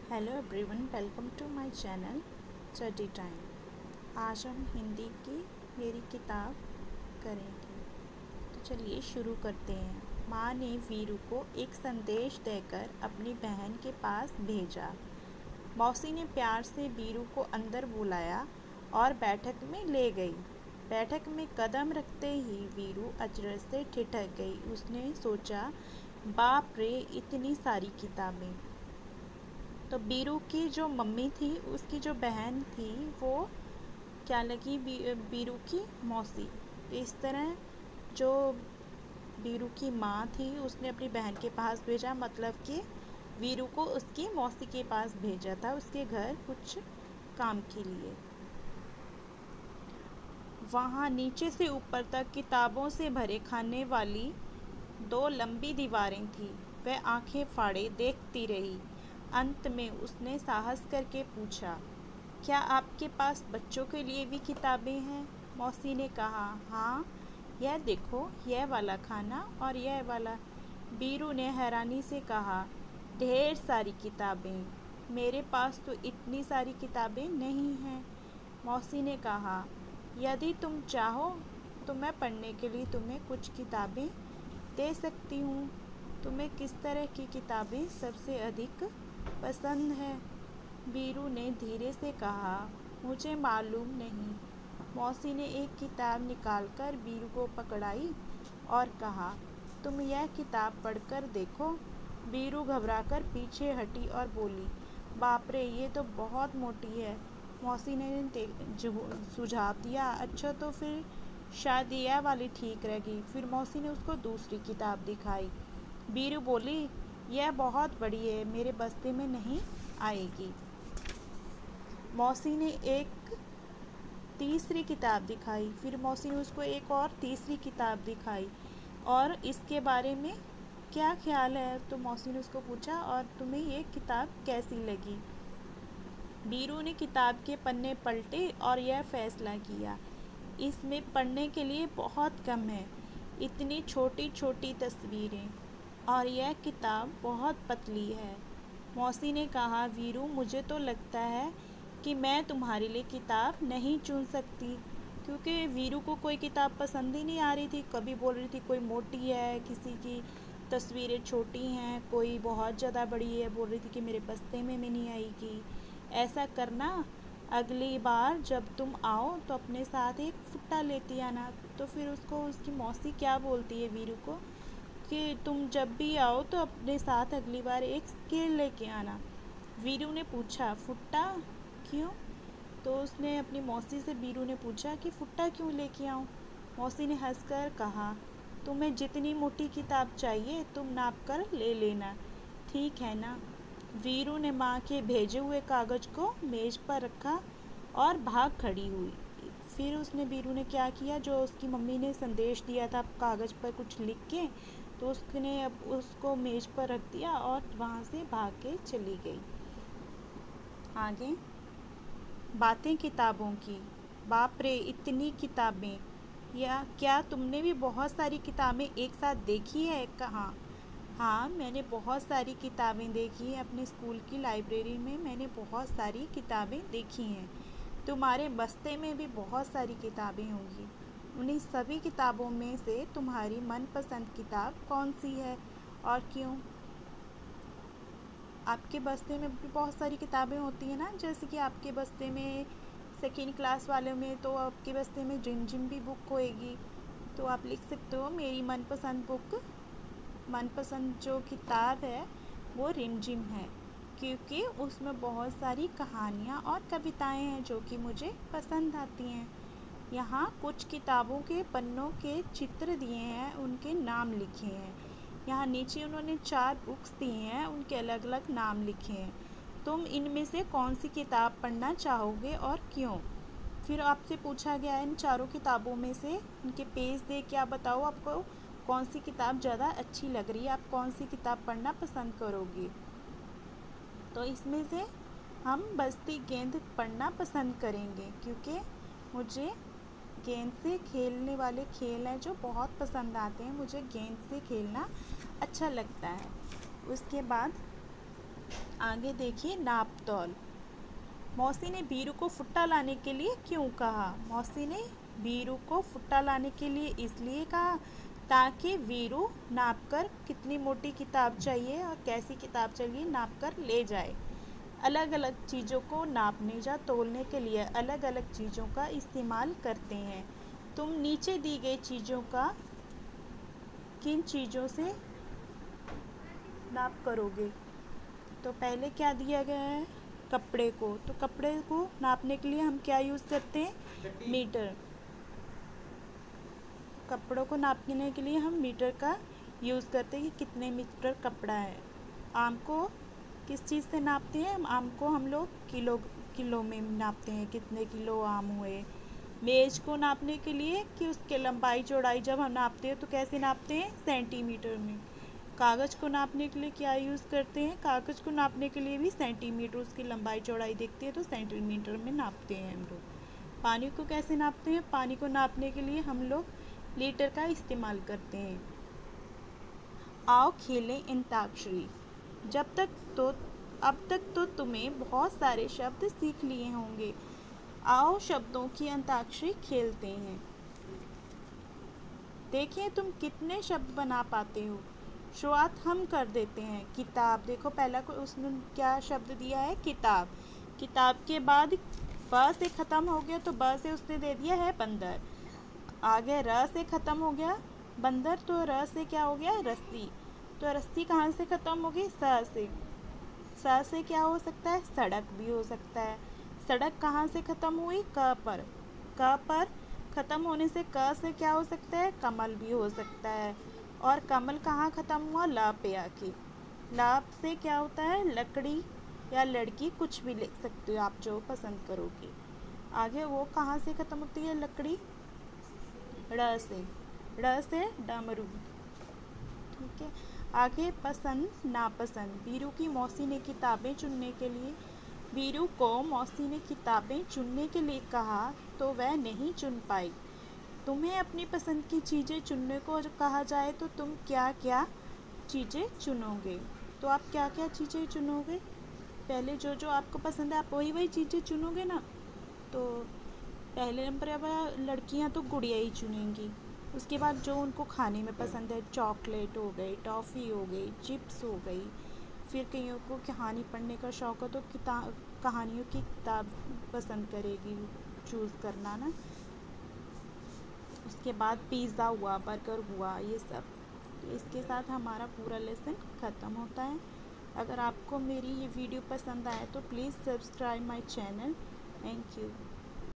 Hello everyone, welcome to my channel study time. आज हम हिंदी की मेरी किताब करेंगे। तो चलिए शुरू करते हैं। माँ ने वीरू को एक संदेश देकर अपनी बहन के पास भेजा। मौसी ने प्यार से वीरू को अंदर बुलाया और बैठक में ले गई। बैठक में कदम रखते ही वीरू अचरज से ठिठक गई। उसने सोचा, बाप रे, इतनी सारी किताबें। तो बीरू की जो मम्मी थी, उसकी जो बहन थी, वो क्या लगी, बीरू की मौसी। तो इस तरह जो बीरू की माँ थी, उसने अपनी बहन के पास भेजा, मतलब कि वीरू को उसकी मौसी के पास भेजा था, उसके घर कुछ काम के लिए। वहाँ नीचे से ऊपर तक किताबों से भरे खाने वाली दो लंबी दीवारें थीं। वह आंखें फाड़े देखती रही। अंत में उसने साहस करके पूछा, क्या आपके पास बच्चों के लिए भी किताबें हैं? मौसी ने कहा, हाँ, यह देखो, यह वाला खाना और यह वाला। बीरू ने हैरानी से कहा, ढेर सारी किताबें। मेरे पास तो इतनी सारी किताबें नहीं हैं। मौसी ने कहा, यदि तुम चाहो तो मैं पढ़ने के लिए तुम्हें कुछ किताबें दे सकती हूँ। तुम्हें किस तरह की किताबें सबसे अधिक पसंद है? बीरू ने धीरे से कहा, मुझे मालूम नहीं। मौसी ने एक किताब निकालकर बीरू को पकड़ाई और कहा, तुम यह किताब पढ़कर देखो। बीरू घबराकर पीछे हटी और बोली, बाप रे, ये तो बहुत मोटी है। मौसी ने सुझाव दिया, अच्छा तो फिर शायद यह वाली ठीक रहेगी। फिर मौसी ने उसको दूसरी किताब दिखाई। बीरू बोली, यह बहुत बड़ी है, मेरे बस्ते में नहीं आएगी। मौसी ने एक तीसरी किताब दिखाई। फिर मौसी ने उसको एक और तीसरी किताब दिखाई, और इसके बारे में क्या ख्याल है? तो मौसी ने उसको पूछा, और तुम्हें ये किताब कैसी लगी? बीरू ने किताब के पन्ने पलटे और यह फैसला किया, इसमें पढ़ने के लिए बहुत कम है। इतनी छोटी छोटी तस्वीरें, और यह किताब बहुत पतली है। मौसी ने कहा, वीरू, मुझे तो लगता है कि मैं तुम्हारे लिए किताब नहीं चुन सकती, क्योंकि वीरू को कोई किताब पसंद ही नहीं आ रही थी। कभी बोल रही थी कोई मोटी है, किसी की तस्वीरें छोटी हैं, कोई बहुत ज़्यादा बड़ी है, बोल रही थी कि मेरे बस्ते में नहीं आएगी। ऐसा करना, अगली बार जब तुम आओ तो अपने साथ एक फुट्टा लेती आना। तो फिर उसको उसकी मौसी क्या बोलती है वीरू को, कि तुम जब भी आओ तो अपने साथ अगली बार एक स्केल लेके आना। वीरू ने पूछा, फुट्टा क्यों? तो उसने अपनी मौसी से बीरू ने पूछा कि फुट्टा क्यों लेके आऊँ? मौसी ने हंसकर कहा, तुम्हें जितनी मोटी किताब चाहिए तुम नाप कर ले लेना, ठीक है ना? वीरू ने माँ के भेजे हुए कागज़ को मेज़ पर रखा और भाग खड़ी हुई। फिर उसने बीरू ने क्या किया, जो उसकी मम्मी ने संदेश दिया था कागज़ पर कुछ लिख के, तो उसने अब उसको मेज़ पर रख दिया और वहाँ से भाग के चली गई। आगे, बातें किताबों की। बाप रे, इतनी किताबें! या क्या तुमने भी बहुत सारी किताबें एक साथ देखी है? कहाँ? हाँ, मैंने बहुत सारी किताबें देखी हैं। अपने स्कूल की लाइब्रेरी में मैंने बहुत सारी किताबें देखी हैं। तुम्हारे बस्ते में भी बहुत सारी किताबें होंगी। उन्हीं सभी किताबों में से तुम्हारी मनपसंद किताब कौन सी है और क्यों? आपके बस्ते में भी बहुत सारी किताबें होती हैं ना, जैसे कि आपके बस्ते में सेकेंड क्लास वाले में, तो आपके बस्ते में रिमझिम भी बुक होएगी। तो आप लिख सकते हो, मेरी मनपसंद बुक, मनपसंद जो किताब है वो रिमझिम है, क्योंकि उसमें बहुत सारी कहानियाँ और कविताएं हैं जो कि मुझे पसंद आती हैं। यहाँ कुछ किताबों के पन्नों के चित्र दिए हैं, उनके नाम लिखे हैं। यहाँ नीचे उन्होंने 4 बुक्स दी हैं, उनके अलग अलग नाम लिखे हैं। तुम इनमें से कौन सी किताब पढ़ना चाहोगे और क्यों? फिर आपसे पूछा गया है इन चारों किताबों में से उनके पेज देख के आप बताओ आपको कौन सी किताब ज़्यादा अच्छी लग रही है, आप कौन सी किताब पढ़ना पसंद करोगे। तो इसमें से हम बस्ती गेंद पढ़ना पसंद करेंगे, क्योंकि मुझे गेंद से खेलने वाले खेल हैं जो बहुत पसंद आते हैं। मुझे गेंद से खेलना अच्छा लगता है। उसके बाद आगे देखिए नाप तौल। मौसी ने बीरू को फुट्टा लाने के लिए क्यों कहा? मौसी ने बीरू को फुट्टा लाने के लिए इसलिए कहा ताकि वीरू नाप कर कितनी मोटी किताब चाहिए और कैसी किताब चाहिए नाप कर ले जाए। अलग अलग चीज़ों को नापने या तोलने के लिए अलग अलग चीज़ों का इस्तेमाल करते हैं। तुम नीचे दी गई चीज़ों का किन चीज़ों से नाप करोगे? तो पहले क्या दिया गया है? कपड़े को। तो कपड़े को नापने के लिए हम क्या यूज़ करते हैं? मीटर। कपड़ों को नापने के लिए हम मीटर का यूज़ करते हैं कि कितने मीटर कपड़ा है। आम को किस चीज़ से नापते हैं? आम को हम लोग किलो में नापते हैं, कितने किलो आम हुए। मेज़ को नापने के लिए कि उसके लंबाई चौड़ाई जब हम नापते हैं तो कैसे नापते हैं? सेंटीमीटर में। कागज़ को नापने के लिए क्या यूज़ करते हैं? कागज़ को नापने के लिए भी सेंटीमीटर, उसकी लंबाई चौड़ाई देखते हैं तो सेंटीमीटर में नापते हैं हम लोग। पानी को कैसे नापते हैं? पानी को नापने के लिए हम लोग लीटर का इस्तेमाल करते हैं। आओ खेलें अंताक्षरी। अब तक तो तुम्हें बहुत सारे शब्द सीख लिए होंगे। आओ शब्दों की अंताक्षरी खेलते हैं। देखें तुम कितने शब्द बना पाते हो। शुरुआत हम कर देते हैं। किताब, देखो पहला को उसने क्या शब्द दिया है? किताब। किताब के बाद ब से ख़त्म हो गया तो ब से उसने दे दिया है बंदर। आगे र से ख़त्म हो गया बंदर, तो र से क्या हो गया? रस्सी। तो रस्सी कहाँ से ख़त्म होगी? स से। स से क्या हो सकता है? सड़क भी हो सकता है। सड़क कहाँ से ख़त्म हुई? क पर। क पर ख़त्म होने से क से क्या हो सकता है? कमल भी हो सकता है। और कमल कहाँ ख़त्म हुआ? ल पे आके। ल से क्या होता है? लकड़ी या लड़की, कुछ भी लिख सकते हो आप जो पसंद करोगे। आगे वो कहाँ से ख़त्म होती है? लकड़ी। ड़ से। ड़ से डमरू। ठीक है। आगे पसंद नापसंद। बीरू की मौसी ने किताबें चुनने के लिए बीरू को मौसी ने किताबें चुनने के लिए कहा तो वह नहीं चुन पाई। तुम्हें अपनी पसंद की चीज़ें चुनने को कहा जाए तो तुम क्या क्या चीज़ें चुनोगे? तो आप क्या क्या चीज़ें चुनोगे? पहले जो जो आपको पसंद है आप वही वही चीज़ें चुनोगे ना। तो पहले नंबर पर लड़कियां तो गुड़िया ही चुनेंगी। उसके बाद जो उनको खाने में पसंद है, चॉकलेट हो गई, टॉफ़ी हो गई, चिप्स हो गई। फिर कईयों को कहानी पढ़ने का शौक़ है तो कहानियों की किताब पसंद करेगी चूज़ करना ना। उसके बाद पिज़्ज़ा हुआ, बर्गर हुआ, ये सब। तो इसके साथ हमारा पूरा लेसन ख़त्म होता है। अगर आपको मेरी ये वीडियो पसंद आए तो please subscribe my channel. Thank you.